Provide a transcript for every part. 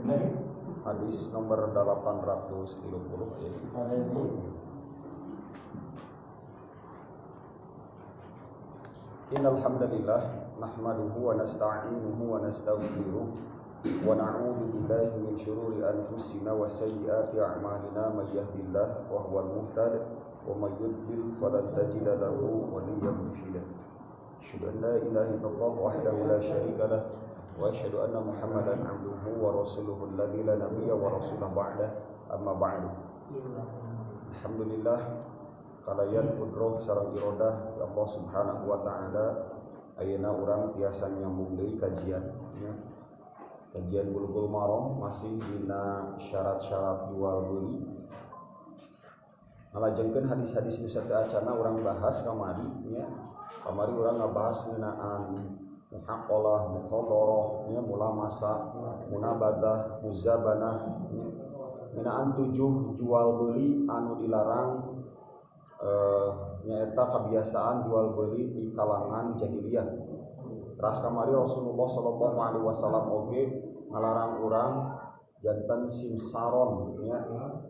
Hadis nomor 830 Innal hamdalillah nahmaduhu wa nasta'inuhu wa nastaghfiruh wa na'udzu billahi min shururi anfusina wa sayyiati a'malina may yahdihillahu wa huwal muhtadi wa may yudlil falan tajida lahu waliyyan mursyida. Asyhadu an la ilaha illallah wahdahu la syarika lah wa asyhadu anna Muhammadan 'abduhu wa rasuluhu alladzi la nabiyya wa rasulahu ba'da amma ba'du. Alhamdulillah kalayan kudroh sareng irodah Allah Subhanahu wa taala ayeuna urang tiasa nyambung deui kajian Bulughul Maram masih dina syarat-syarat jual beli. Ngalajengkeun hadis-hadis nu sateacana urang bahas kamari nya. Kamari urang ngabahas ngeunaan muhaqalah, mukhadharah, mulamasa, munabadah, muzabanah, ngeunaan 7 jual beli anu dilarang nyaeta kebiasaan jual beli di kalangan jahiliyah. Ras kamari Rasulullah sallallahu alaihi wasallam oge ngalarang urang janten simsaron nya.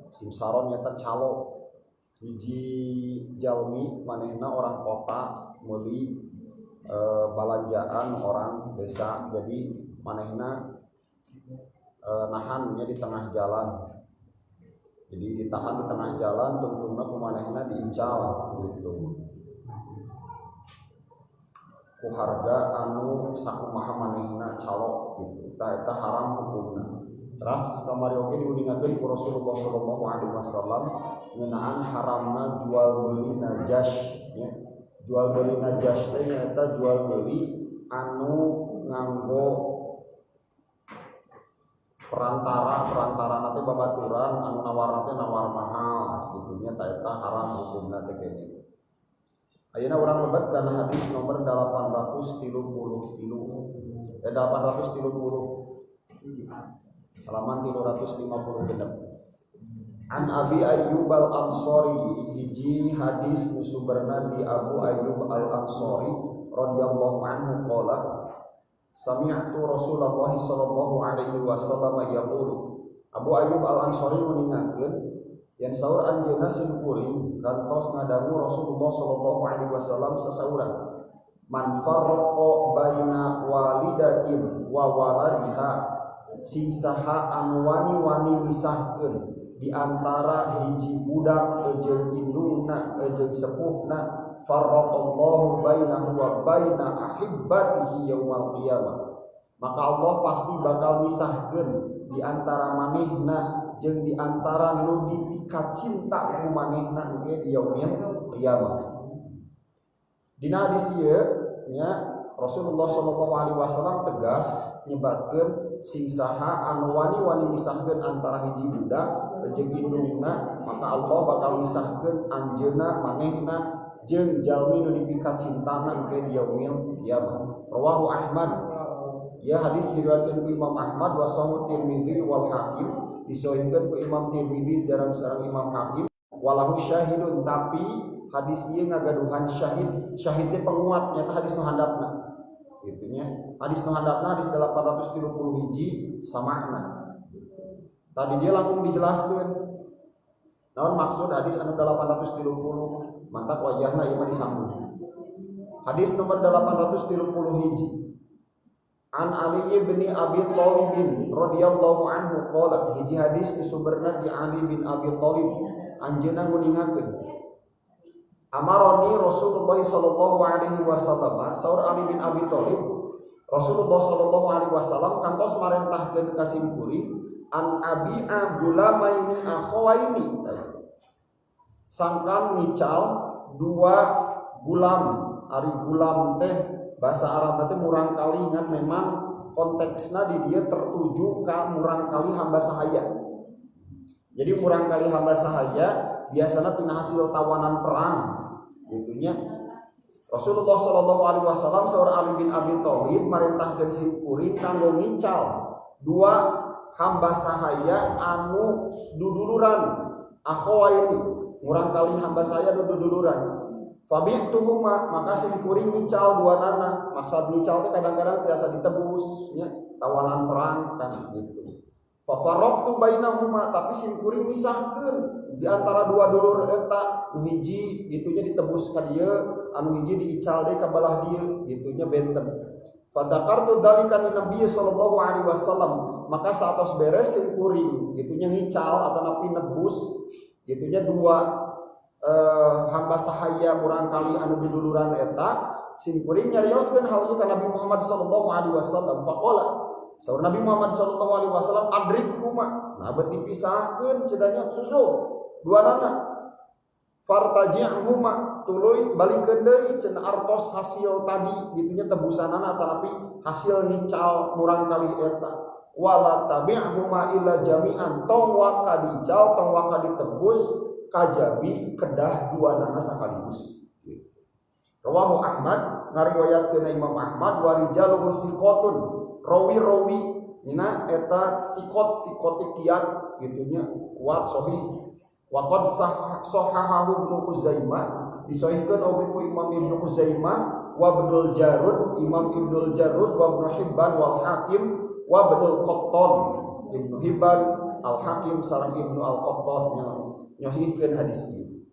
Simsaron nyaeta calo. Hiji jalmi manehna orang kota meuli balanjaan orang desa, jadi manehna nahan nya di tengah jalan. Jadi ditahan di tengah jalan tungtungna ku manehna diincal gitu. Ku harga anu sakumaha manehna calo gitu. Eta haram hukumna. Teras kamari oge diuningakeun ku Rasulullah sallallahu alaihi wasallam ngeunaan haramna jual beli najas nya. Jual beli najas teh nyaeta jual beli anu nganggo perantara nanti babaturan anu nawar mahal gitu nya eta haram hukumna teh kene. Ayeuna urang lebet kana hadis nomor 830 halaman 350 genep. An Abi Ayyub al-Ansari hiji hadis nu sumberna di Abu Ayyub al-Ansari radhiyallahu anhu qala sami'tu Rasulullah sallallahu alaihi wasallam yaqulu. Abu Ayyub al-Ansari meningakeun yen saur anjeunna simkuring kantos ngadangu Rasulullah sallallahu alaihi wasallam sasaurang man farraqa baina walidatin wa waladiha sing saha anu wani-wani misahkeun di antara hiji budak jeung indungna jeung sepuhna farraqallahu bainahu wa baina ahibbatihi yaumal qiyamah, maka Allah pasti bakal misahkeun di antara manehna jeung di antara nu dipikat cinta ku manehna engke di yaumil qiyamah. Dina hadis ieu nya Rasulullah sallallahu alaihi wasallam tegas nyebatkeun sing saha anu wani-wani misahkeun antara hiji budak jeung indungna, maka Allah bakal misahkeun anjeunna manehna jeung jalmi nu dipikat cintana ke di yaumil qiyamah. Rawahu Ahmad. Ya hadis diriwayatkeun ku Imam Ahmad wa Sahih Tirmidzi wal Hakim, disahihkeun ku Imam Tirmidzi jarang sareng Imam Hakim. Walahu syahidun, tapi hadis ieu ngagaduhan syahid. Syahid teh penguat nyata hadis nu handapna. Gitu nya. Hadis nu handapna hadis 830 hiji samakna. Tadi dia langsung dijelaskan. Naon maksud hadis anu 830? Mantap wajahna ieu mah disambung. Hadis nomor 830 hiji. An Ali bin Abi Thalib radhiyallahu anhu qala, hiji hadis sumberna di Ali bin Abi Thalib anjeunna nguningakeun. Amaroni Rasulullah sallallahu alaihi wasallam, saur Ali bin Abi Thalib, Rasulullah sallallahu alaihi wasallam kantos marentahkeun ka simkuring an abi'a gulamaini akhawaini, sangkan ngical 2 gulam. Ari gulam teh bahasa Arab teh murang kali ngan memang konteksna di dia tertuju ka murang kali hamba sahaya. Jadi murang kali hamba sahaya biasana tina hasil tawanan perang gitunya. Rasulullah sallallahu alaihi wasallam saur Ali bin Abi Thalib marentahkeun simkuring kanggo ngical 2 hamba sahaya anu duduluran akhawaini, murang kali hamba saya duduluran. Fabi'tuhuma, maka simkuring ngical 2 nana. Maksud ngical teh kadang-kadang tiasa ditebus nya tawanan perang kan gitu. fa faraqtu bainahuma, tapi sim kuring misahkeun di antara dua dulur eta, nu hiji gitunya ditebus ka dieu, anu hiji diical deui ka balah dieu, gitunya benten. Fa dzakartu dzalika li Nabi sallallahu alaihi wasallam, maka saatos beres sim kuring gitunya ngical atanapi nebus gitunya dua hamba sahaya urang kali anu diduluran eta, sim kuring nyarioskeun hal ieu ka Nabi Muhammad sallallahu alaihi wasallam. Faqala saur Nabi Muhammad sallallahu alaihi wasallam, adrikhuma, nah bet dipisahkeun cenanya susul duanana. Fartaji'huma, tuluy balikeun deui cenah artos hasil tadi gitunya tebusanana tetapi hasil ngical murang kali eta. Wala tabi'huma illa jami'an, tong wa ka diical tong wa ka ditebus kajabi kedah duanana sakaligus. Rawahu Ahmad, ngariwayatkeun Imam Ahmad, wa rijaluhu thiqatun, rawi-rawi nina eta sikot kiat gitunya kuat sahih. Wa qad sahahahu Ibnu Khuzaimah, disahihkeun oge ku Imam Ibnu Khuzaimah, wa Ibnul Jarud, Imam Ibnul Jarud, wa Ibnu Hibban wal Hakim, wa Ibnul Qattan, Ibnu Hibban, Al Hakim sareng Ibnu Al Qattan nyohihkeun hadis ieu.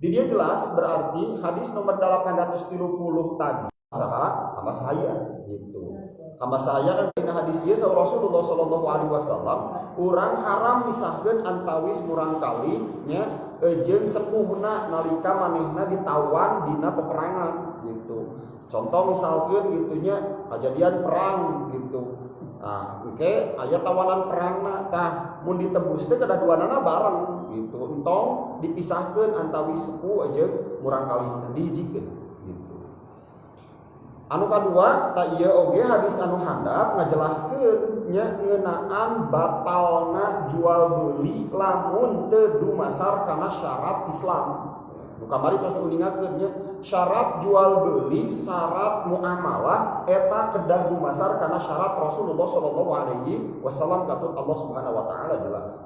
Di dia jelas berarti hadis nomor 830 tadi saha sama saya gitu. Sama saya kan dina hadis ieu Rasulullah sallallahu alaihi wasallam urang haram misahkeun antawis murang kali nya jeung sepuhna nalika manehna ditawan dina peperangan gitu. Contoh misalkeun gitunya kejadian perang gitu. Nah, oke, aya tawanan perangna tah mun ditebus teh kedaduanana bareng gitu. Entong dipisahkeun antawis sepuh jeung murang kali dihijikeun gitu. Anu kadua tak ieu oge hadis anu handap ngajelaskeun nya ngeunaan batalna jual beli lamun teu dumasar kana syarat Islam. Nu kamari tos kuningakeun nya syarat jual beli, syarat muamalah eta kedah dumasar kana syarat Rasulullah sallallahu alaihi wasallam katut Allah Subhanahu wa taala jelas.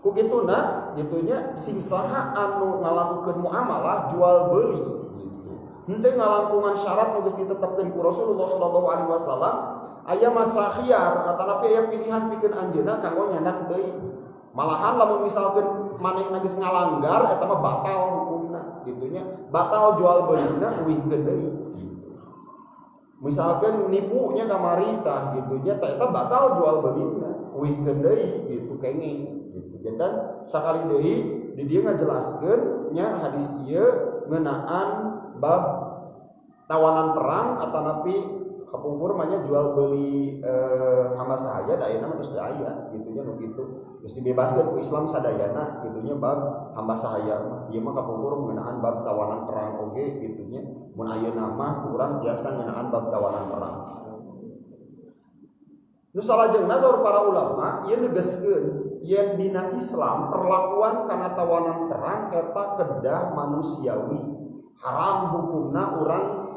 Ku kituna gitunya sing saha anu ngalakukeun muamalah jual beli gitu. Henteu ngalangkungan syarat nu geus ditetepkeun ku Rasulullah sallallahu alaihi wasallam, aya masa khiyar atanapi aya pilihan pikeun anjeunna kanggo nyandak deui. Malahan lamun misalkeun manehna geus ngalanggar eta mah batal hukumna gitunya, batal jual belina uwihkeun deui. Misalkeun nipu nya kamari tah gitunya tah eta batal jual belina uwihkeun deui gitu kenging gitu. Dan sakali deui di dieu ngajelaskeun nya hadis ieu ngeunaan bab tawanan perang atanapi kapungkur manya jual beli hamba sahaya dayeuna mah geus teu aya gitunya nu kitu geus dibebaskeun ku Islam sadayana gitunya bab hamba sahaya ieu mah kapungkur ngeunaan bab tawanan perang oge gitunya mun ayeuna mah urang biasa ngeunaan bab tawanan perang. Nu salajengna saur para ulama ieu negaskeun yen dina Islam perlakuan kana tawanan perang eta kedah manusiawi. Haram hukumna urang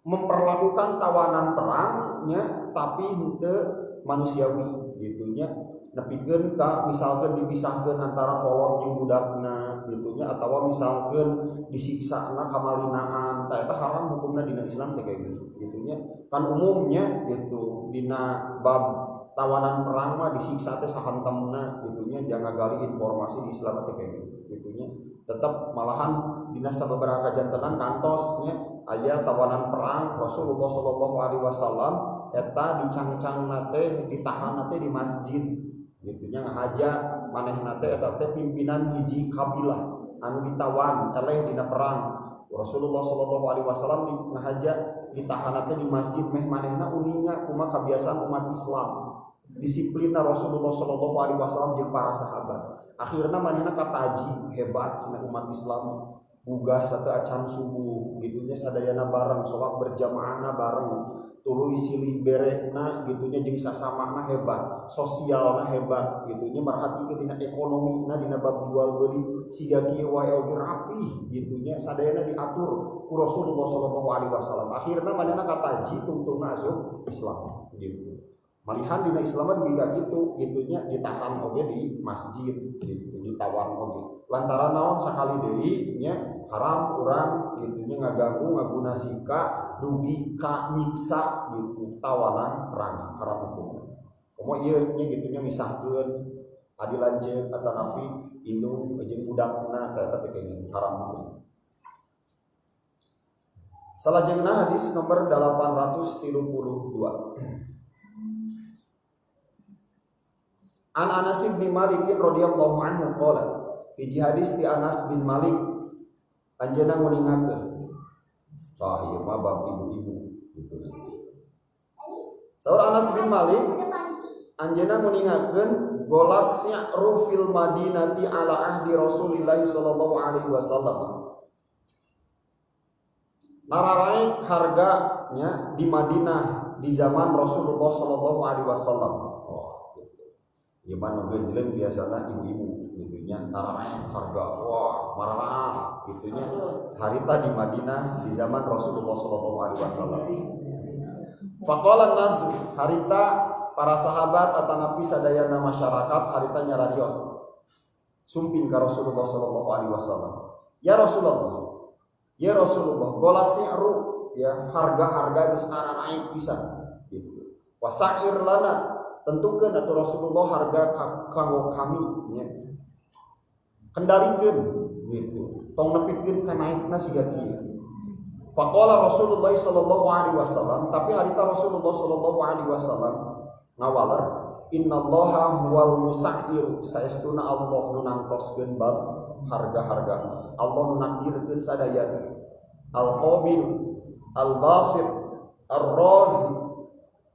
memperlakukan tawanan perangnya tapi henteu manusiawi gitunya, nepikeun ka misalkeun dipisahkeun antara kolot jeung budakna gitunya atawa misalkeun disiksana kamalinaan tah eta haram hukumna dina Islam teh kayak gitu gitunya. Kan umumnya gitu dina bab tawanan perang mah disiksa teh sahantemna gitunya, jangan gali informasi di Islam teh kayak gitu gitunya. Tetap malahan dina sababaraha kajantenan kantosnya aya tawanan perang Rasulullah sallallahu alaihi wasallam eta dicangcangna teh ditahanna teh di masjid gitunya ngahaja manehna teh eta teh pimpinan hiji kabilah anu ditawan eleh dina perang. Rasulullah sallallahu alaihi wasallam ngahaja ditahanna teh di masjid meh manehna uninga kumaha kebiasaan umat Islam. Disiplinna Rasulullah sallallahu alaihi wasallam jeung para sahabat. Akhirna manehna kataji hebat cenah umat Islam. Bugah satu acan subuh gitunya sadayana bareng sholat berjamaahna bareng tuluy silih berekna gitunya jeung sasamana hebat sosialna hebat gitunya merhatikeun dina ekonomina dina bab jual beli siga kieu wae oge rapih gitunya sadayana diatur ku Rasulullah sallallahu alaihi wasallam. Akhirna manehna kataji tungtungna asup Islam gitu. Malihan dina Islam duiga gitu gitunya ditahan oge di masjid gitu ditawan oge lantaran naon sakali deui nya haram urang gitunya ngaganggu ngaguna sika dugi ka nyiksa gitu tawanan perang haram hukum. Komo ieu nya gitunya misahkeun adi lanceuk atau napi indung jeung budakna eta teh kayaknya haram. Salajengna hadis nomor 832. An Anas bin Malik radhiyallahu anhu qala, hiji hadis di Anas bin Malik anjeunna nguningakeun. Tah ieu mah bab ibu-ibu gitu. Saur Anas bin Malik anjeunna nguningakeun golas ya'ru fil madinati ala ahdi Rasulillah sallallahu alaihi wasallam. Nararai harganya di Madinah di zaman Rasulullah sallallahu alaihi wasallam. Oh, gitu. Ieu mah nu geujeleng biasana ibu-ibu gitunya nararai harga. Wah, marah gitunya harita di Madinah di zaman Rasulullah sallallahu alaihi wasallam. Faqala nas harita para sahabat atau nabi sadayana masyarakat harita nyararios sumping ka Rasulullah sallallahu alaihi wasallam. Ya Rasulullah, golasi'ru ya harga-harga geus naik pisan gitu. Wasair lana tentukeun atuh Rasulullah harga kanggo kami nya. Kendalikeun gitu. Tong nepikeun ka naikna siga kieu. Faqala Rasulullah sallallahu alaihi wasallam, tapi harita Rasulullah sallallahu alaihi wasallam ngawaler innallaha huwal musa'ir, saestuna Allah nu nangtoskeun bab harga-harga. Allah nu nakdirkeun sadaya. Al-Qabil, Al-Basir, Ar-Razi.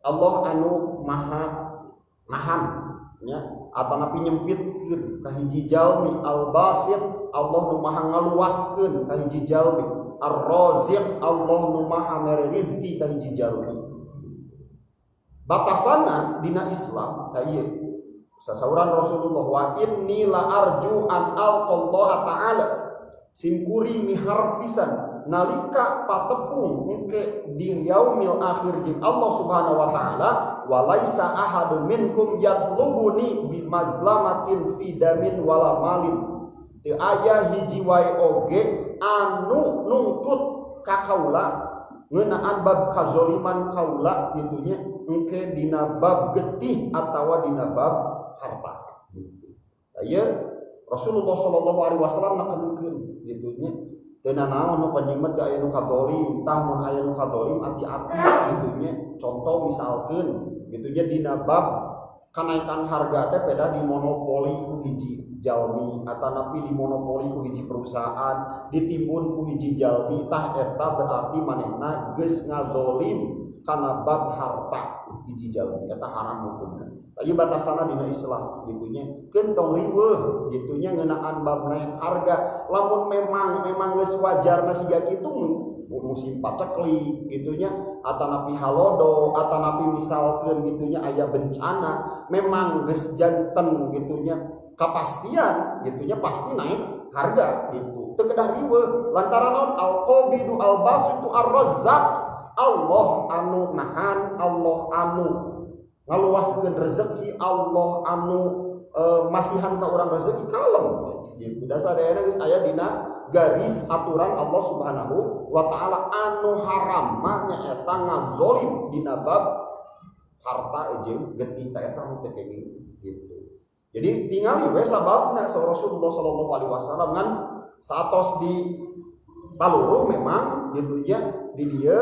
Allah anu maha nahan nya atanapi nyempitkeun ka hiji jalmi. Al-Basir, Allah nu maha ngaluaskeun ka hiji jalmi. Ar-Razi, Allah nu maha mere rezeki ka hiji jalmi. Batasanna dina Islam ta ieu sasauran Rasulullah, wa inni la arju an alqallaha ta'ala, simkuri mihar pisan nalika patepung engke di yaumil akhir jeung Allah Subhanahu wa taala, wa laisa ahadun minkum yatlubuni bi mazlamatin fi damin wala malin. Teu aya hiji wae oge anu nungtut ka kaula ngeunaan bab kazoliman kaula gitunya engke dina bab getih atawa dina bab harta. Aya Rasulullah sallallahu alaihi wasallam nakenkeun gitunya teu naon nu pendimet aya nu kadolim, tah mun aya nu kadolim hati-hati gitunya. Contoh misalkeun gitunya dina bab kanaikan harga teh peda dimonopoli ku hiji jalmi atanapi dimonopoli ku hiji perusahaan, ditimbun ku hiji jalmi, tah eta berarti manehna geus ngadolim kana bab harta hiji jalmi, eta haram hukumna. Ieu batasana dina Islam gitunya. Keun tong riweuh gitunya ngeunaan bab naik harga. Lamun memang geus wajarna siga kitu musim paceklik gitunya atanapi halodo atanapi misalkeun gitunya aya bencana memang geus janten gitunya kapastian gitunya pasti naik harga gitu. Teu kedah riweuh lantaran naon al-qabidu al-basitu ar-razzaq, Allah anu nahan, Allah anu ngaluaskeun rezeki, Allah anu masihan ka urang rezeki kalem gitu. Da sadayana geus aya dina garis aturan Allah Subhanahu wa taala anu haram mah nyaeta ngazolim dina bab harta jeung getih ta eta anu teu gitu. Jadi tingali we sababna Rasulullah sallallahu alaihi wasallam ngan satos di paluru memang gitu ya di dieu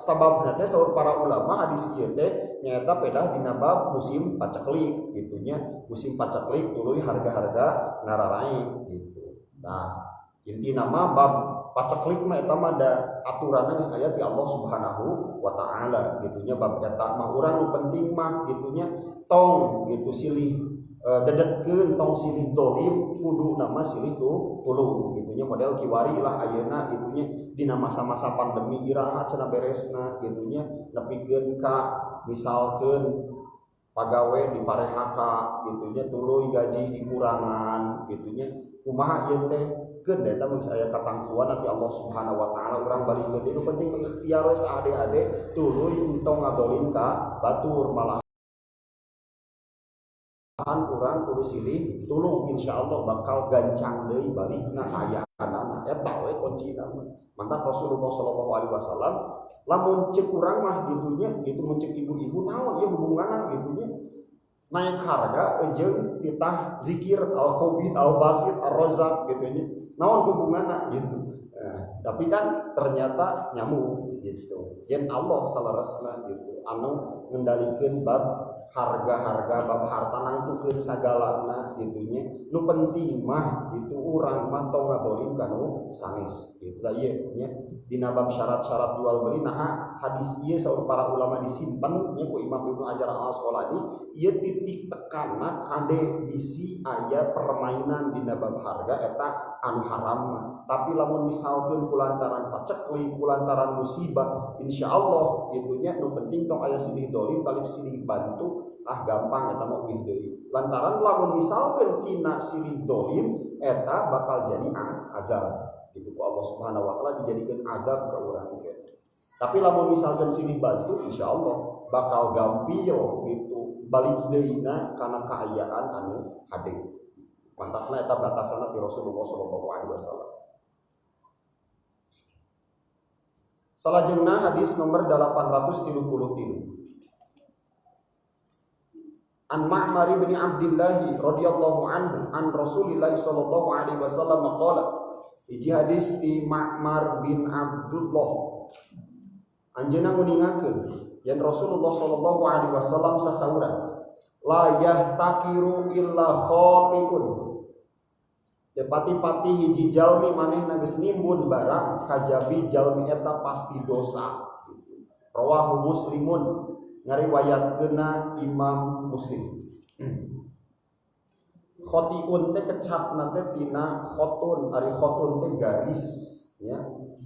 sababna teh saur para ulama hadis ieu teh nyaeta pedah dina bab musim paceklik gitu nya. Musim paceklik tuluy harga-harga nararai gitu. Nah, inti nama bab paceklik mah eta mah ada aturanna geus aya ti Allah Subhanahu wa taala gitu nya. Bab eta mah urang nu penting mah gitu nya tong gitu silih dedetkeun tong silih dolim kudu nama silih tulung gitu nya. Model kiwari lah ayeuna gitu nya dina masa-masa pandemi iraha cenah beresna gitu nya nepikeun ka misalkeun pagawe di PHK gitu nya tuluy gaji dikurangan gitu nya. Kumaha ieu teh keun eta geus aya katangkuan nanti Allah Subhanahu wa taala urang balikeun deui. Nu penting ikhtiar we saade-ade tuluy entong ngadolim ka batur malah urang kudu silih tulung insyaallah bakal gancang deui balikna kayaanana eta we kuncina. Mantap Rasulullah sallallahu alaihi wasallam lamun cek urang mah gitunya gitu mun cek ibu-ibu naon ieu hubunganna gitunya naik harga jeung titah zikir al-qabid al-basit ar-razzaq gitu nya naon hubunganna gitu. Tapi kan ternyata nyambung gitu. Yen Allah salaresna gitu anu ngendalikeun bab harga-harga bab harta nangtukeun sagalana gitu nya. Nu penting mah itu urang mah tong ngadolim kanu sanes gitu. Da ieu nya dina bab syarat-syarat jual beli nah hadis ieu saur para ulama disimpen nya ku Imam Ibnu Hajar Al-Asqalani ieu titik tekana kade bisi aya permainan dina bab harga eta anu haram. Tapi lamun misalkeun kulantaran pacekli kulantaran musibah insyaallah gitu nya nu penting tong aya silih dolim talib silih bantu gampang eta mah uih deui. Lantaran lamun misalkeun tina silih dolim eta bakal jadi azab gitu ku Allah Subhanahu wa taala dijadikeun azab ka urang ge. Tapi lamun misalkan silih bantu insyaallah bakal gampil gitu balik deuna kana kaayaan anu hade. Mantapna eta batasana ti Rasulullah sallallahu alaihi wasallam. Salajengna hadis nomor 833. An Ma'mar bin Abdullah radhiyallahu anhu an Rasulillah sallallahu alaihi wasallam qala. Hiji hadis ti Ma'mar bin Abdullah. Anjeunna nguningakeun yen Rasulullah sallallahu alaihi wasallam sasaurah la yahtakiru illa khati'un. Pati-pati hiji jalmi manehna geus nimbun barang kajabi jalmi eta pasti dosa. Rawahu Muslimun ngariwayatkeunna Imam Muslim. Khotiun teh kecapna teh tina khotun, ari khotun teh garis nya.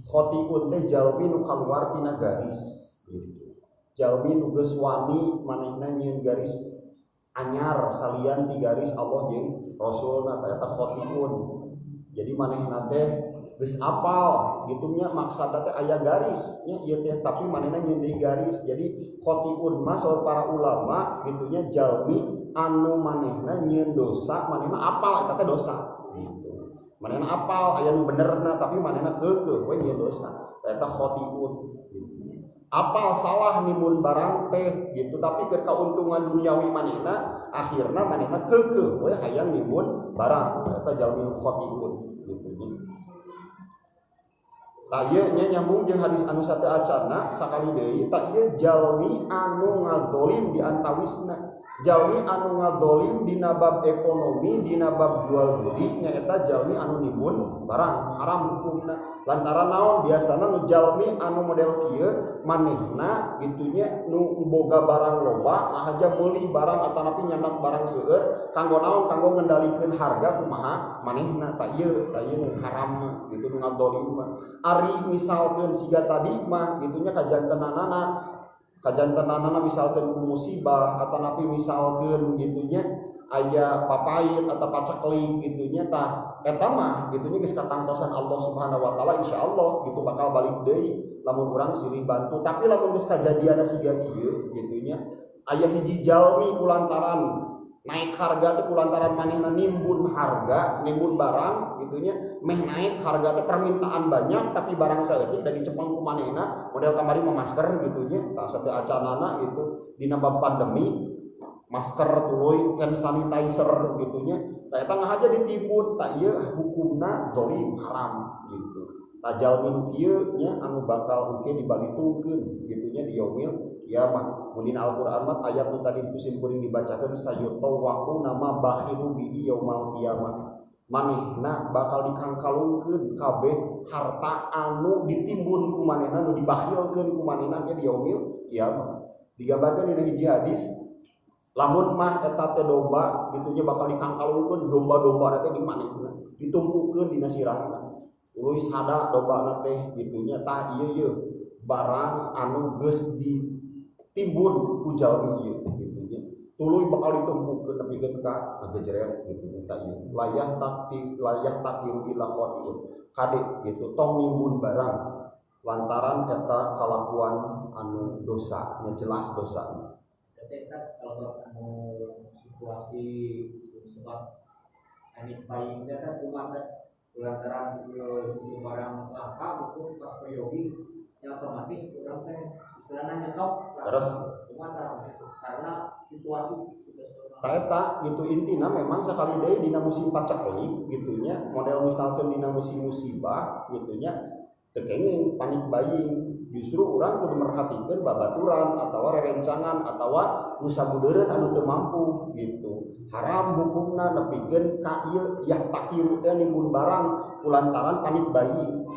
Khotiun teh jalmi nu kaluar tina garis gitu. Jalmi nu geus wani manehna nyieun garis anyar salian ti garis Allah jeung Rasulna eta khotiun. Jadi manehna teh geus apal gitu nya maksudna teh aya garis nya ieu teh tapi manehna nyieun deui garis. Jadi khotiun mah saur para ulama gitu nya jalmi anu manehna nyieun dosa manehna apal eta teh dosa gitu. Manehna apal aya nu benerna tapi manehna keukeuh we nyieun dosa eta khotiun gitu. Apal salah nimun barang teh gitu tapi keur kauntungan duniawi manehna akhirna manehna keukeuh we hayang nimun barang eta jalmi khotiun gitu. Tah ieu nya nyambung jeung hadis anu sateu acanna sakali deui tah ieu jalmi anu ngadolim di antawisna. Jalmi anu ngadolim dina bab ekonomi dina bab jual beli nyaeta jalmi anu nimbun barang haram hukumna. Lantaran naon biasana nu jalmi anu model kieu manehna gitunya nu boga barang loba ngahaja meuli barang atanapi nyandak barang seueur kanggo naon kanggo ngendalikeun harga kumaha manehna. Tak ieu nu haram gitu nu ngadolim mah. Ari misalkeun siga tadi mah gitunya kajantenanana misalkeun musibah atanapi misalkeun gitunya aya papait atau paceklik gitunya tah eta mah gitunya geus katangtosan Allah Subhanahu wa taala insyaallah gitu bakal balik deui lamun urang silih bantu. Tapi lamun geus kajadian siga kieu gitunya aya hiji jalmi kulantaran naik harga teh kulantaran manehna nimbun harga nimbun barang gitunya meh naik harga teh permintaan banyak tapi barang saeutik da dicepeng ku manehna model kamari mah masker gitunya tah sateu acanana gitu dina bab pandemi masker tuluy hand sanitizer gitunya tah eta ngahaja ditimbun tah ieu hukumna zalim haram gitu. Tah jalmi nu kieu nya anu bakal engke dibalitungkeun gitunya di yaumil kiamat. Mun Al-Qur'an mah ayat nu tadi kusimpuling dibacakeun sayutawaqu nama bakhilu bi yaumal qiyamah. Manehna bakal dikangkalungkeun kabeh harta anu ditimbun ku manehna nu dibakhilkeun ku manehna ge di yaumil kiamat. Digambarkeun dina hiji hadis lamun mah eta teh domba gitunya bakal dikangkalungkeun domba-domba teh di manehna ditumpukeun dina sirahna. Uluy sada dombana teh gitunya tah ieu barang anu geus ditimbun ku jalmi ieu gitunya. Tuluy bakal ditumpukeun nepikeun ka ngagejeret gitu tah ieu. Layah takiru ila qatiun. Kade gitu tong nimbun barang lantaran eta kalakuan anu dosa, nya jelas dosa. Tapi kan kalau anu situasi sebab ini bayi kan umat lantaran barang langka itu pas peryogi ya otomatis orang teh istilahnya nyetok terus karena situasi sudah eta gitu intina memang sekali deui dina musim paceklik gitunya model misalkan dina musim musibah gitunya teu kenging panik buying justru urang kudu merhatikeun babaturan atawa rerencangan atawa nu sabudeureun anu teu mampu gitu haram hukumna nepikeun ka ieu yahtakiru teh nimbun barang kulantaran panik buying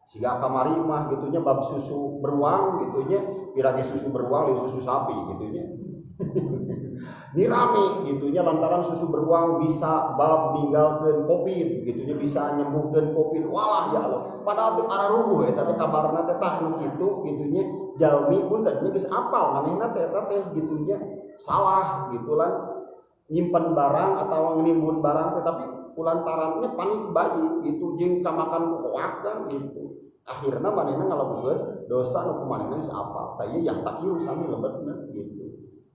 siga kamari mah gitunya bab susu beruang gitunya pirage susu beruang lain susu sapi gitunya ini rame gitunya lantaran susu beruang bisa bab ninggalkeun covid gitunya bisa nyembuhkeun covid walah ya Allah padahal teu araruguh eta teh kabarna teh tah nu kitu gitunya jalmi pun tadinya geus apal manehna teh eta teh gitunya salah gitulan nyimpen barang atau ngenimbun barang tetapi kulantarannya panik bayi gitu jeung kamakan hoak kan gitu akhirna manehna ngalakukeun dosa nu kumanehna geus apal tah ieu yahtakiru sami lebetna gitu.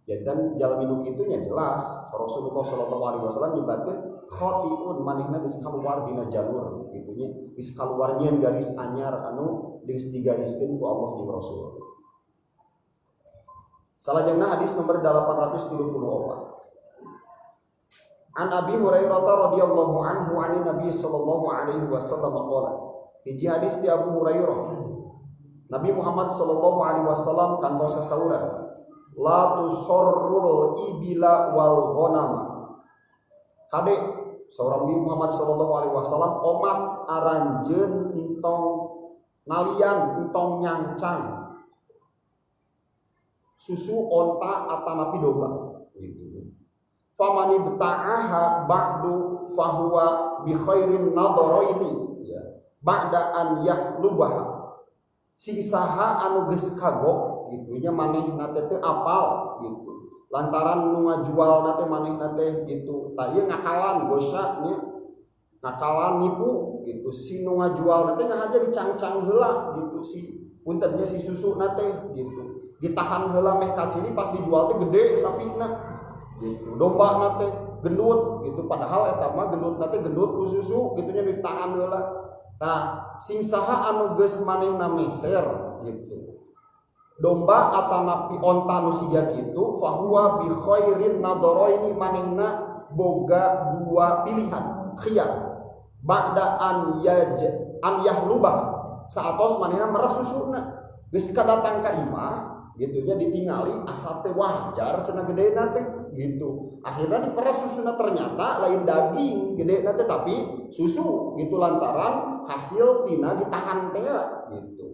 Ya dan jalmi nu kitu nya jelas Rasulullah sallallahu alaihi wasallam nyebatkeun khatiun manehna geus kaluar dina jalur kitu nya geus kaluar nyeun garis anyar anu geus digariskeun ku Allah jeung Rasul. Salajengna hadis nomor 834. An Abi Hurairah radhiyallahu anhu anin Nabi sallallahu alaihi wasallam qala. Hiji hadis di Abu Hurairah. Nabi Muhammad sallallahu alaihi wasallam kantos sasaurang la tusorrul ibila wal ghanama kade saurang Nabi Muhammad sallallahu alaihi wasallam omat aranjeun entong nalian entong nyangcang susu onta atanapi domba gitu famani beta'aha ba'du fahuwa bi khairin nadharaini ya ba'da an yahlubaha sisaha anu geus kagok gitunya manehna teh teu apal gitu lantaran nu ngajual teh manehna teh gitu tah ieu ngakalan dosa nya ngakalan nipu gitu si nu ngajual teh ngahaja dicangcang heula gitu si puntennya si susu teh gitu ditahan heula meh kaciri pas dijual teh gede sapina gitu domba teh gendut gitu padahal eta mah gendut teh gendut ku susu gitunya ditahan heula tah sing saha anu geus manehna meser gitu domba atanapi onta nu siga kitu fahuwa bi khairin nadharaini manehna boga dua pilihan khiyar ba'da an yahlubah saatos manehna meres susuna geus kadatang ka imah gitunya ditingali asa teh wajar cenah gedena teh gitu akhirna diperes susuna ternyata lain daging gedena teh tapi susu gitu lantaran hasil tina ditahan teh gitu.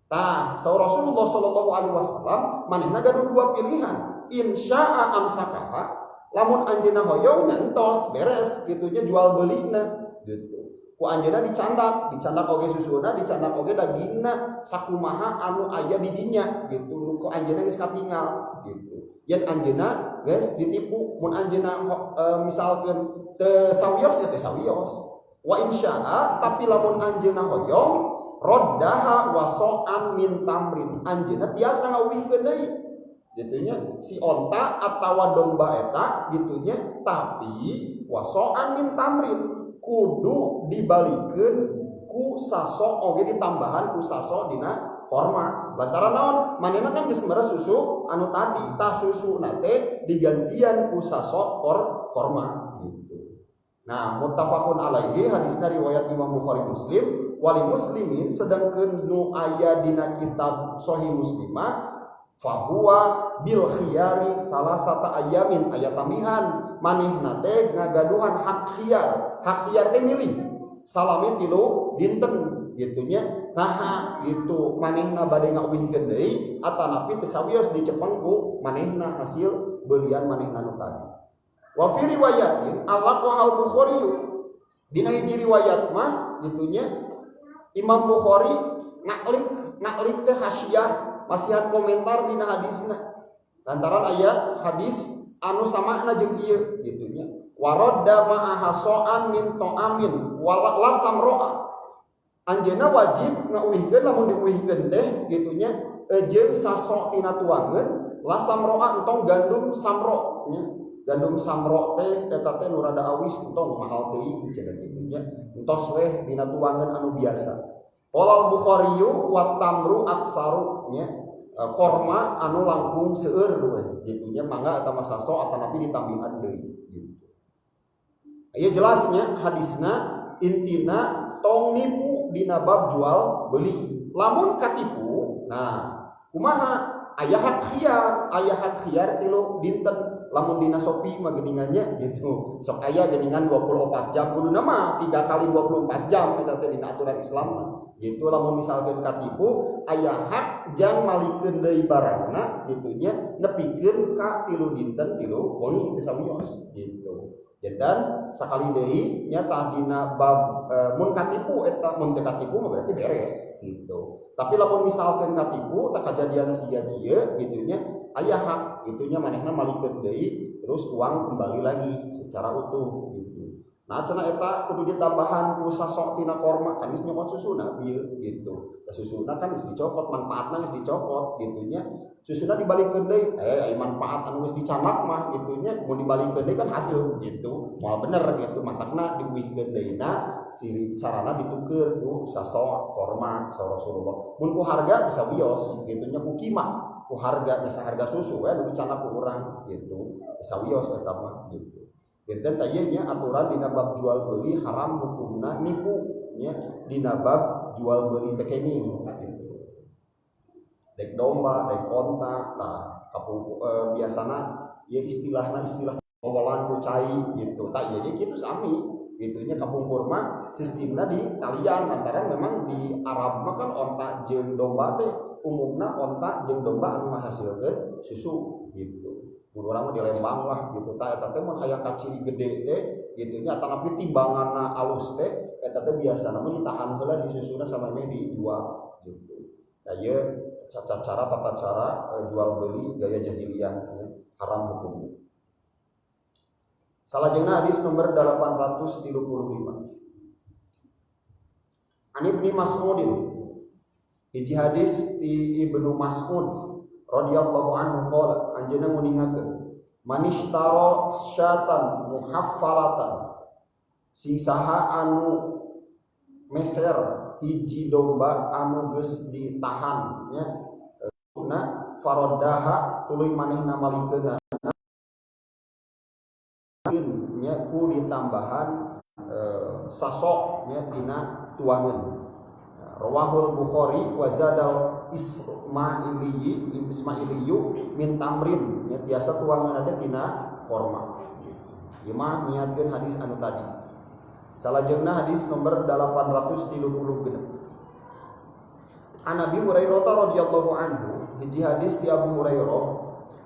Tah, Rasulullah sallallahu alaihi wasallam manehna gaduh dua pilihan. Insya'a amsakaha, lamun anjeunna hoyong nyantos beres gitunya jual beulina gitu. Ku anjeunna dicandak oge susuna, dicandak oge dagingna sakumaha anu aya di dinya gitu. Ku anjeunna geus katinggal gitu. Yen anjeunna geus ditipu, mun anjeunna misalkeun teu sawios teh sawios. Wa insya'a tapi lamun anjeunna hoyong roddaha waso'an min tamrin anjeunna tiasa ngawihkeun deui gitunya si onta atawa domba eta gitunya tapi waso'an min tamrin kudu dibalikeun ku saso oge ditambahan ku saso dina korma lantaran naon manehna kan geus meres susu anu tadi tah susu teh digantian ku saso korma gitu. Nah muttafaqun alaihi hadisna riwayat Imam Bukhari Muslim wali muslimin sedangkeun nu aya dina kitab Sahih Muslimah fahuwa bil khiyari salasata ayamin aya tamihan manehna teh ngagaduhan hak khiyar teh milih salami 3 dinten gitunya nah gitu manehna bade ngawihkeun deui atanapi teu sawios dicepeng ku manehna hasil beurian manehna nu tadi wa fi riwayatin al-Bukhari Bukhari dina hiji riwayat mah gitunya Imam Bukhari naklik teh hasyiah masihan komentar dina hadisna lantaran aya hadis anu samakna jeung ieu gitunya waradda ma'aha so'an min ta'amin wala samro'a anjeunna wajib ngauwihkeun lamun diuwihkeun teh gitunya jeung saso tina tuangeun la samro'a entong gandum samro nya gandum samro teh eta teh nu rada awis entong mahal teuing cenah kitu nya entos weh dina tuangan anu biasa Qala Bukhari wa tamru aktsaru nya korma anu langkung seueur gitu nya mangga eta mah saso atanapi ditambihan deui gitu. Ieu jelasnya hadisna intina tong nipu dina bab jual beli. Lamun katipu, nah kumaha aya hak khiar tilu dinten. Lamun dina Shopee mah geuningannya gitu. Sok aya geuningan 24 jam kuduna mah 3 kali 24 jam eta teh dina aturan Islam mah. Gitu lamun misalkeun katipu aya hak jang malikeun deui barangna gitu nya nepikeun ka 3 dinten 3 wengi teh sawios gitu. Dan sakali deui nya tah dina bab mun katipu eta mun teu katipu mah berarti beres gitu. Tapi lamun misalkeun katipu tah kajadian siga kieu gitu nya aya hak itunya manehna malikeun deui terus uang kembali lagi secara utuh gitu. Nah cenah eta kudu ditambahan ku sasok tina korma kan geus nyokot susuna bieu gitu. Susuna kan geus dicokot manfaatna geus dicokot gitu nya. Susuna dibalikeun deui aya manfaat anu geus dicanak mah gitu nya mun dibalikeun deui kan hasil gitu. Moal bener gitu mantakna diuihkeun deuna si sarana dituker ku sasok korma sa Rasulullah. Mun ku harga bisa wios gitu nya ku kimah ku harga jasa harga susu anu dicanak ku urang gitu sawios eta mah gitu. Benten tanya nya aturan dina bab jual beli haram hukumna nipu nya dina bab jual beli teh kenging gitu. Dek domba, dek onta, nah kapu biasana ya istilah bawalan ku cai gitu. Tah ieu ge kitu sami gitunya kapungkur mah sistemna di talian lantaran memang di Arab mah kan onta jeung domba teh umumna onta jeung domba anu ngahasilkeun susu gitu. Mun urang mah di Lembang lah gitu. Tah eta teh mun aya kaciri gede teh gitu nya atanapi timbanganna alus teh eta teh biasana mah ditahan heula si susuna sampai dijual gitu. Nah ieu tata cara jual beli gaya jahiliyah haram hukumnya. Salajengna hadis nomor 835. Ani Ibnu Mas'udin. Hiji hadis di Ibnu Mas'ud radhiyallahu anhu qala anjeunna nguningakeun manishtara syatan muhaffalatan sing saha anu meser hiji domba anu geus ditahan nya na faraddaha tuluy manehna malikeunna nya ku ditambahan sasok nya dina tuangan. Rawahul Bukhari wa zadal Ismailiyu min tamrin nya tiasa tuangan teh dina korma. Ieu mah niatkeun hadis anu tadi. Salajengna hadis nomor 836. An Abi Hurairah radhiyallahu anhu, hiji hadis di Abu Hurairah,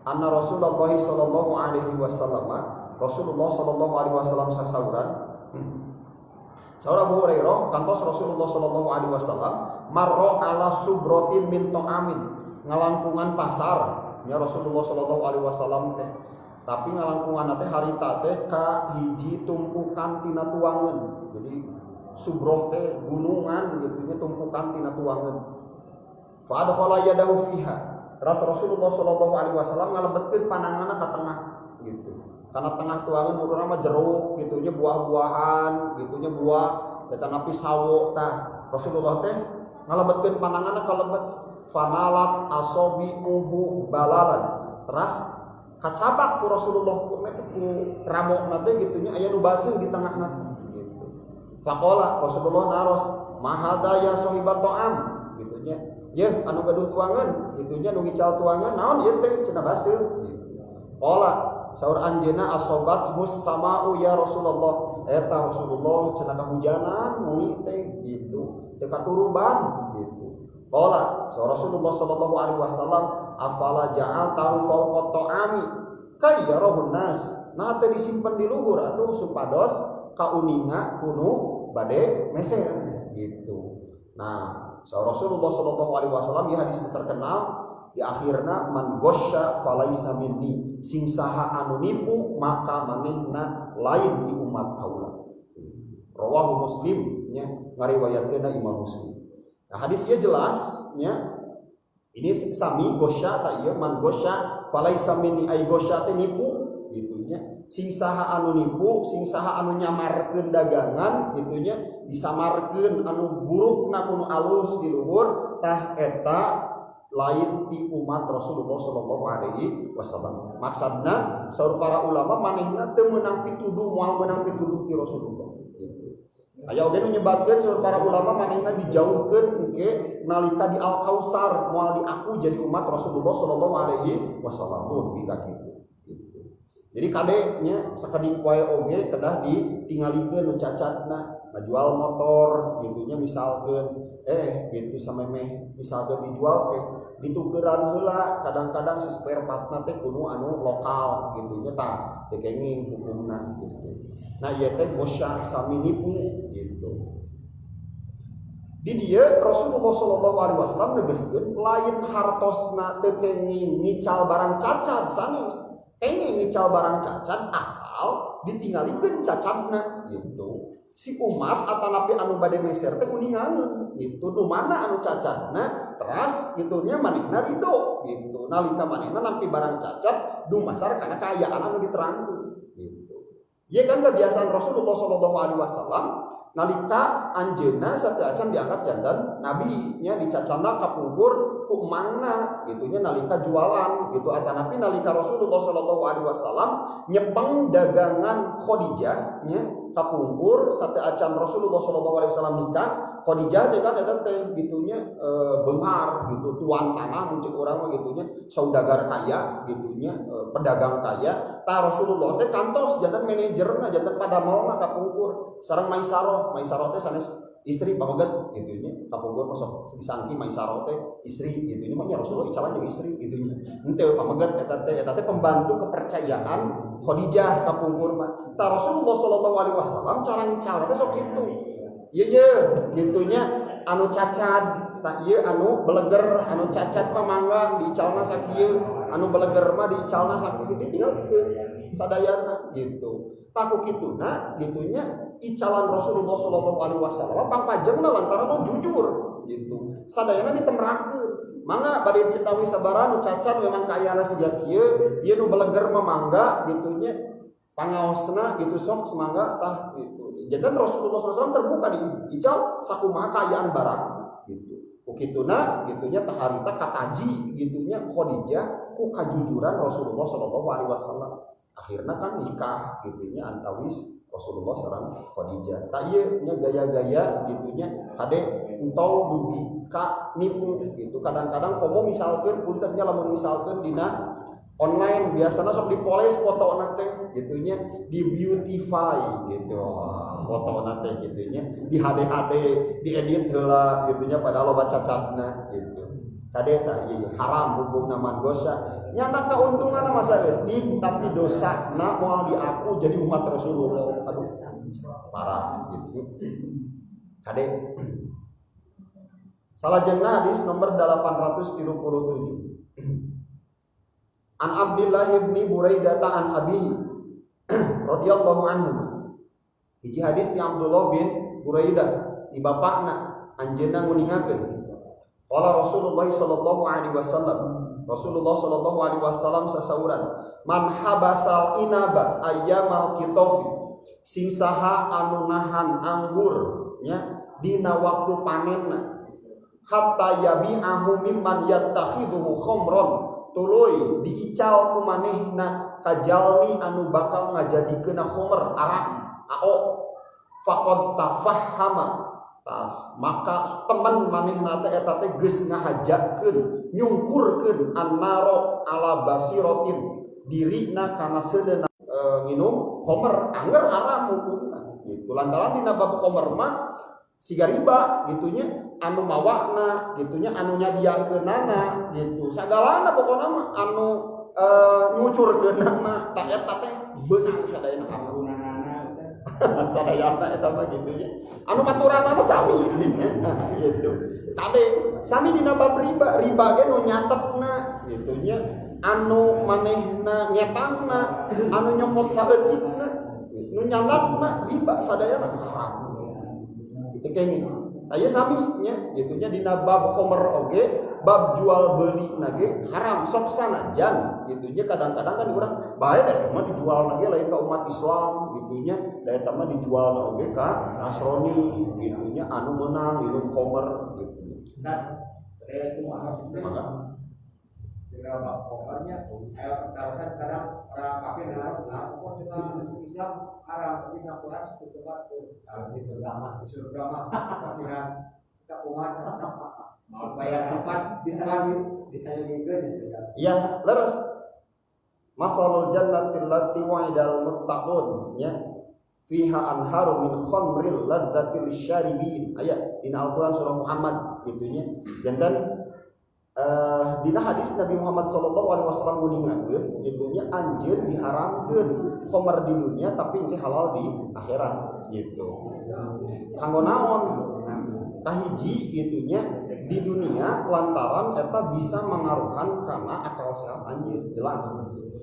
anna Rasulullah sallallahu alaihi wasallam Rasulullah sallallahu alaihi wasallam sasauran. Saur Abu Hurairah kantos Rasulullah sallallahu alaihi wasallam marra ala subrotin min ta'amin ngalangkungan pasar nya Rasulullah sallallahu alaihi wasallam teh. Tapi ngalangkungan teh harita teh ka hiji tumpukan tina tuangan. Jadi subroh teh gunungan gitu nya tumpukan tina tuangan. Fa adkhala yadahu fiha. Rasulullah sallallahu alaihi wasallam ngalebetkeun pandanganna ka tengah gitu. Karena tengah tuangan muruna mah jeruk gitunya buah-buahan gitunya buah eta napi sawo tah Rasulullah teh ngalebetkeun pandanganna ka lebet fanalat asabi'uhu balalan teras kacabak ku Rasulullah ku ramokna teh gitunya aya nu baseuh di tengahna gitu. Faqala Rasulullah naros mahada ya sahibat ta'am gitunya ye anu gaduh tuangan gitunya nu ngical tuangan naon ieu teh cenah baseuh gitu. Qala saur anjeuna asobat mus sama'u ya Rasulullah eta Rasulullah cenah kahujanan muni teh gitu teu katuruban gitu. Qala saur Rasulullah sallallahu alaihi wasallam afala ja'al tahu fauqa ta'ami kayyarahun nas nah teh disimpen di luhur atuh supados kauninga kuno bade meser gitu. Nah saur Rasulullah sallallahu alaihi wasallam ya hadis terkenal di akhirna man gosya falaisa minni sing saha anu nipu maka manehna lain di umat kaula. Rawahu Muslim nya ngariwayatkeun Imam Muslim. Nah hadis ieu jelas nya ini sami gosya ta ieu man gosya falaisa minni ai gosya teh nipu gitunya. Sing saha anu nipu, sing saha anu nyamarkeun dagangan gitunya, disamarkeun anu burukna kuno alus di luhur tah eta lain di umat Rasulullah sallallahu alaihi wasallam. Maksudna saur para ulama manehna teu meunang pituduh moal meunang pituduh ti Rasulullah. Aya oge nu nyebatkeun saur para ulama manehna dijauhkeun engke nalika di Al-Kautsar moal diaku jadi umat Rasulullah sallallahu alaihi wasallam. Bika kitu. Jadi kadenya sakedik wae oge kedah ditingalikeun nu cacatna, ngajual motor gitunya misalkeun gitu samemeh misalkeun dijual teh ditukeran heula kadang-kadang si spare partna teh kudu anu lokal gitunya tah teh kenging hukumna gitu. Nah ieu teh gosya sami nipu gitu. Di dieu Rasulullah sallallahu alaihi wasallam negaskeun lain hartosna teu kenging ngical barang cacat sanes. Kenging ngical barang cacat asal ditinggalikeun cacatna gitu. Si umat atanapi anu bade meser teh kuningaeun gitu nu mana anu cacatna teras gitunya manehna ridho gitu nalika manehna nampi barang cacat dumasar kana kaayaan anu diterangkeun gitu. Ieu kan kebiasaan Rasulullah sallallahu alaihi wasallam nalika anjeunna sateu acan diangkat jandan nabi nya dicacana kapungkur ku emangna gitunya nalika jualan gitu atanapi nalika Rasulullah sallallahu alaihi wasallam nyepeng dagangan Khadijah nya kapungkur sateu acan Rasulullah sallallahu alaihi wasallam nikah Khadijah teh kan eta teh gitunya beunghar gitu tuan tanah muncul urang mah gitunya saudagar kaya gitunya pedagang kaya tah Rasulullah teh kantos jantan manajerna jantan padamelna kapungkur sareng Maisarah teh sanes istri pamaget gitunya kapungkur masuk disangki Maisarah teh istri gitunya mah nya Rasulullah icalan jeung istri gitunya henteu pamaget eta teh pembantu kepercayaan Khadijah kapungkur mah tah Rasulullah sallallahu alaihi wasallam cara ngical teh sok kitu ieu gitunya anu cacat tak ieu anu beleger anu cacat mah mangga diicalna sakieu anu beleger mah diicalna sakieu ditinggalkeun sadayana gitu taku kituna gitunya icalan Rasulullah sallallahu alaihi wasallam pangpajengna lantaran jujur gitu sadayana ditemrakeun mangga bade ditawi sabaraha nu cacat memang kaayana siga kieu ieu nu beleger mah mangga gitunya pangaosna gitu sok semangga tah gitu. Jadi Rasulullah SAW terbuka diical sakumaha kaayaan barang gitu. Ukituna gitunya taharita kataji gitunya Khadijah ku kajujuran Rasulullah sallallahu alaihi wasallam. Akhirna kan nikah gitunya antawis Rasulullah sareng Khadijah. Ta ieu nya gaya-gaya gitunya kade entong dugi ka nipu gitu. Kadang-kadang komo misalkeun puntennya lamun misalkeun dina online biasanya sok dipoles foto teh gitunya di beautify gitu foto teh gitunya di HD diedit heula gitunya padahal loba cacatna gitu kade tah ieu haram hukumna man dosa nyana kauntungan masa etik tapi dosa na moal diaku jadi umat Rasulullah aduh parah gitu kade salajengna hadis nomor 837 An Abdullah bin Buraidah an Abi radhiyallahu anhu. Hiji hadis ti Abdullah bin Buraidah di bapakna anjeunna nguningakeun. Qala Rasulullah sallallahu alaihi wasallam. Rasulullah sallallahu alaihi wasallam sasauran, "Man habasal inaba ayyamal qitofi." Sing saha anu nahan anggur nya dina waktu panenna. Hatta yabi'ahu mimman yattakhiduhu khamran. Tuluy diical ku manehna ka jalmi anu bakal ngajadikeun khamr arak ao faqad tafahhama tas maka teman manehna teh eta teh geus ngahajakeun nyungkurkeun annaro ala basiratin dirina kana seuneu nginum khamr anger haram hukumna gitu lantaran dina bab khamr mah siga riba gitunya anu mawakna gitunya anu nyadiakeunana gitu sagalana pokona mah anu nyucurkeunana ta eta teh beunang sadayana haramna sadayana eta mah gitunya anu maturanana sami gitu tade sami dina bab riba ge nu nyatetna gitunya anu manehna ngetangna anu nyopot saeutikna nu nyandatna riba sadayana haram itu kayaknya aya sami nya gitunya dina bab khamr oge bab jual beli nage haram sok sanajan gitunya kadang-kadang kan orang bae da mah dijual nage lain ka umat Islam gitunya da eta mah dijual oge ka Nasrani gitunya anu meunang minum khamr gitu. Dan itu harus Maka dengan bab komernya kawasan kadang orang kafir harus kok kita Islam haram tapi nak Quran sebab di surga mah kasihan kita umat supaya dapat bisa juga iya leres masalul jannati allati wa'idal muttaqun ya fiha anharu min khamril ladzatil syaribin ayat di Al-Qur'an surah Muhammad gitunya dan dina hadis Nabi Muhammad sallallahu alaihi wasallam nguningakeun gitunya anjeun diharamkeun khamr di dunia tapi ini halal di akhirat gitu. Kanggo naon? Kahiji gitunya di dunia lantaran eta bisa mengaruhan kana akal sehat anjeun jelas.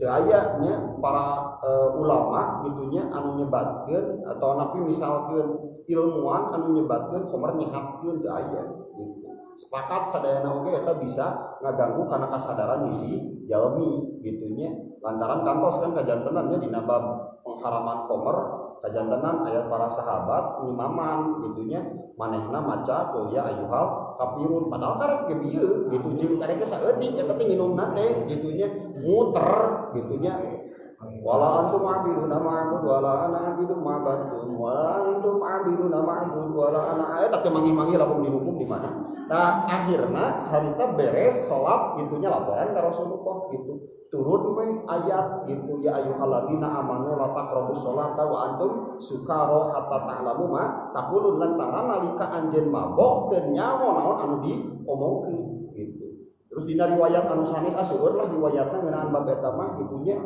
Teu aya nya para ulama gitunya anu nyebatkeun atau napi misalkeun ilmuwan anu nyebatkeun khamr nyehatkeun teu aya gitu. Sepakat sadayana oge eta bisa ngaganggu kana kasadaran hiji jalmi gitunya lantaran kantos kan kajantenannya dina bab pengharaman khamr kajantenan ayat para sahabat ngimaman gitunya manehna maca qul ya ayyuhal kafirun padahal karek ge bieu gitu jeung karek saeutik eta teh nginumna teh gitunya muter gitunya wala antum abiduna ma'bud wala ana abidu ma'badun wala antum abiduna ma'bud wala ana eta teh mangi-mangi lamun dihukum di mana. Nah akhirna harita beres salat gitunya laporan ka Rasulullah gitu turun we ayat gitu ya ayyuhalladzina amanu la taqrabus sholata wa antum sukara hatta ta'lamu ma taqulun lantaran nalika anjeun mabok teu nyaho naon anu diomongkeun gitu. Terus dina riwayat anu sanes aseueur lah riwayatna ngeunaan bab eta mah gitunya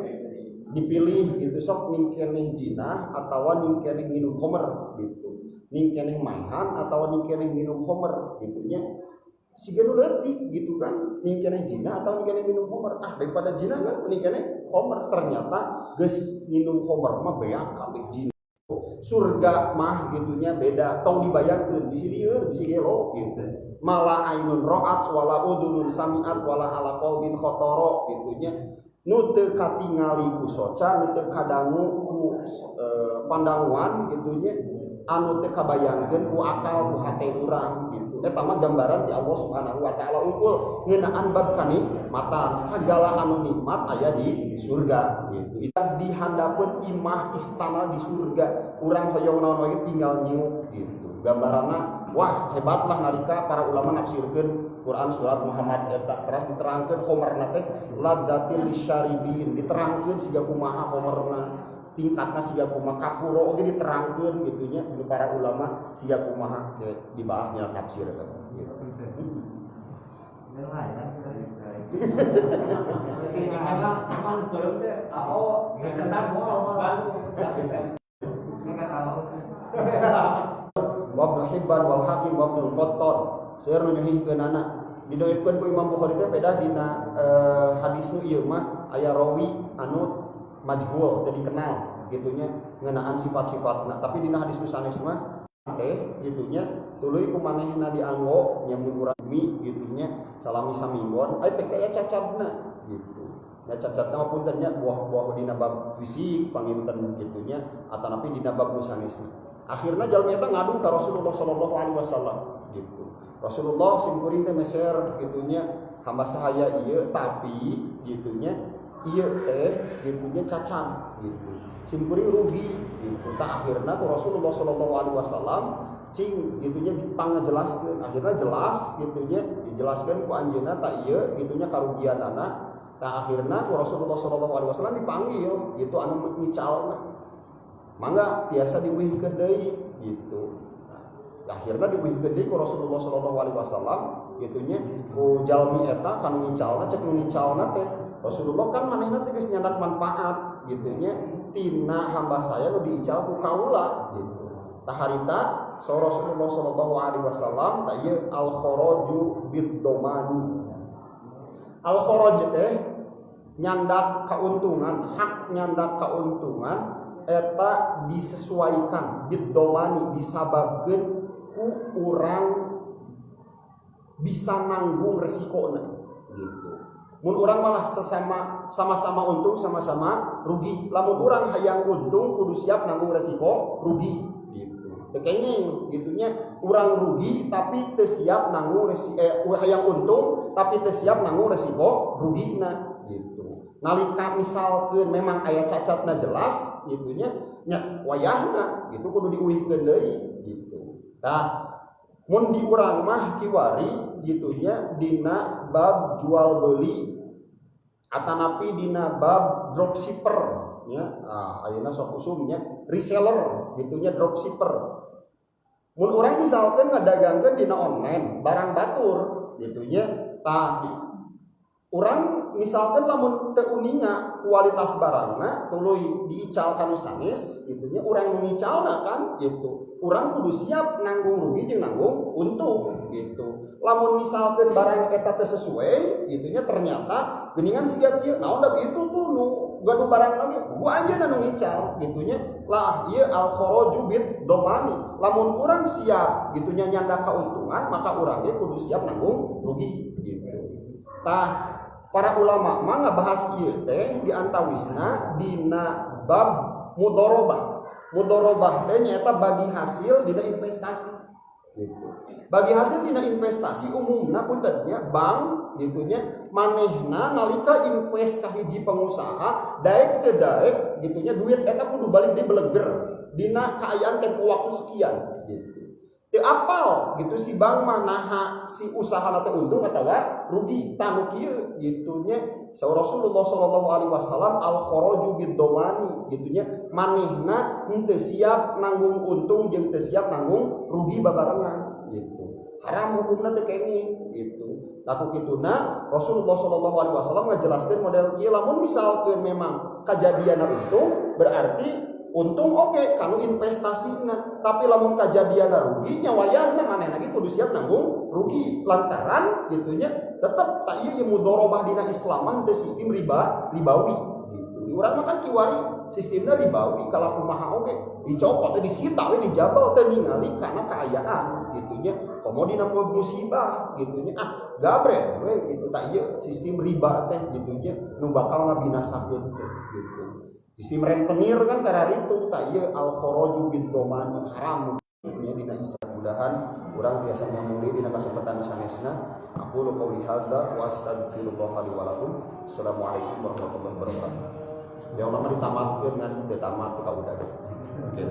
dipilih gitu sok ningkeneh jinah atawa ningkeneh minum khamr gitu. Ningkeneh maihan atawa ningkeneh minum khamr gitunya. Siga nu leutik gitu kan ningkeneh jinah atau ningkeneh minum khamr daripada jinah kan ningkeneh khamr ternyata geus minum khamr mah beak kabeh jinah surga mah gitunya beda tong dibayangkeun bisi lieur bisi gelo gitu mala ainun ra'at wala udunun sami'at wala ala qalbin khatara gitunya nu teu katingali ku soca nu teu kadangu ku pandanguan gitunya anu teu kabayangkeun ku akal ku hate urang gitu eta mah gambaran ti Allah Subhanahu wa taala unggul ngeunaan bab kanikmatan sagala anu nikmat aya di surga gitu eta dihandapeun imah istana di surga urang hoyong naon wae tinggal nyiuk gitu gambaranna wah hebatlah nalika para ulama nafsirkeun Quran surat Muhammad eta teras diterangkeun khamrna teh ladzatil lisyaribin diterangkeun siga kumaha khamrna tingkatna siga kumaha kafuro oge diterangkeun gitunya di para ulama siga kumaha dibahasnya tafsir eta gitu. Memang belum teh oh tentang mau Wabnu Hibban wal Hakim wabnu Qattan seueur nu nyuhikeunana didoipkeun ku Imam Bukhari teh pedah dina hadis nu ieu mah aya rawi anu majhul teu dikenal gitunya ngeunaan sifat-sifatna tapi dina hadis nu sanes mah teh gitunya tuluy kumanehna dianggo nyamun urang mi gitunya salami saminggon aya pek aya cacadna gitu. Ya cacatna mah punten nya buah-buah dina bab fisik panginten gitunya atanapi dina bab nu sanesna. Akhirna jalma eta ngadu ka Rasulullah sallallahu alaihi wasallam gitu. Rasulullah simkuring teh meser gitunya hamba sahaya ieu tapi gitunya ieu teh gitunya cacat gitu. Simkuring rugi gitu. Tah akhirna ku Rasulullah sallallahu alaihi wasallam cing gitunya dipangajelaskeun. Akhirna jelas gitunya dijelaskeun ku anjeunna tah ieu gitunya karugianana. Tah akhirna ku Rasulullah sallallahu alaihi wasallam dipanggil gitu anu ngicalna. Mangga biasa diwihkeun deui gitu. Akhirna diwihkeun deui ku Rasulullah sallallahu alaihi wasallam gitunya ku jalmi eta kanu ngicalna cek nu ngicalna teh Rasulullah kan manehna teh geus nyandak manfaat gitunya tina hamba saya nu diical ku kaula gitu. Tah harita saur Rasulullah sallallahu alaihi wasallam tah ieu al kharaju bid-dhaman. Al kharaj teh nyandak kauntungan, hak nyandak kauntungan eta disesuaikan bid-dhamani disababkeun ku urang bisa nanggung resikonya gitu. Mun urang malah sama-sama untung sama-sama rugi. Lamun urang hayang untung kudu siap nanggung resiko rugi gitu. Kayaknya gitunya urang rugi tapi teu siap nanggung resiko hayang untung tapi teu siap nanggung resiko rugina gitu. Nalika misalkeun memang aya cacatna jelas gitunya nya wayahna gitu kudu diuihkeun deui gitu. Tah mun di urang mah kiwari gitunya dina bab jual beli atanapi dina bab dropshipper nya. Ayeuna sok usumnya reseller gitunya dropshipper. Mun urang misalkan ngadagangkeun dina online barang batur gitunya tah urang misalkan lamun teu uninga kualitas barangna tuluy diical kanu sanes gitunya urang ngicalna kan gitu. Urang kudu siap nanggung rugi jeung nanggung untung gitu. Lamun misalkan barang eta teu sesuai gitunya ternyata geuningan siga kieu naon da itu tuh nu gaduh barang lagi gua aja nu ngical gitunya lah ieu al kharaju bid domani. Lamun urang siap gitunya nyanda keuntungan maka urang ge kudu siap nanggung rugi gitu. Tah para ulama mah ngabahas ieu teh di antawisna dina bab mudharabah. Mudharabah teh nyaeta bagi hasil dina investasi gitu. Bagi hasil dina investasi umumna puntennya bank gitunya manehna nalika invest ka hiji pengusaha daek teu daek gitunya duit eta kudu balik deui beleger dina kaayaan tempo waktu sekian gitu. Teu apal gitu si bank mah naha si usahana teh untung atawa rugi tanu kieu gitunya. Rasulullah sallallahu alaihi wasallam al kharaju bid domani gitunya manehna henteu siap nanggung untung jeung teu siap nanggung rugi babarengan gitu. Haram hukumna teh kenging gitu. Laku kituna Rasulullah sallallahu alaihi wasallam ngajelaskeun model kieu lamun misalkeun memang kajadianna untung berarti untung oke kanu investasinya tapi lamun kajadianna rugi nya wayahna manehna ge kudu siap nanggung rugi lantaran gitunya tetep tak ieu mudharabah dina Islam mah teu sistem ribawi gitu. Di urang mah kan kiwari sistemna ribawi kalau kumaha oge dicokot teh disita we dijabal teh ningali kana kaayaan gitunya komodina musibah gitunya gabrek we gitu tak ieu sistem riba teh gitunya nu bakal ngabinasakeun gitu. Sistem rentenir kan karena itu tak ieu al kharaju bid doman haram nya dina Islam. Mudahan urang biasa nyambung deui dina kasempatan sanesna. Aku lu qauli hadza wa astaghfirullah li wa lakum. Assalamualaikum warahmatullahi wabarakatuh. Ya ulama ditamatkeun ngan teu tamat ka udah. Oke.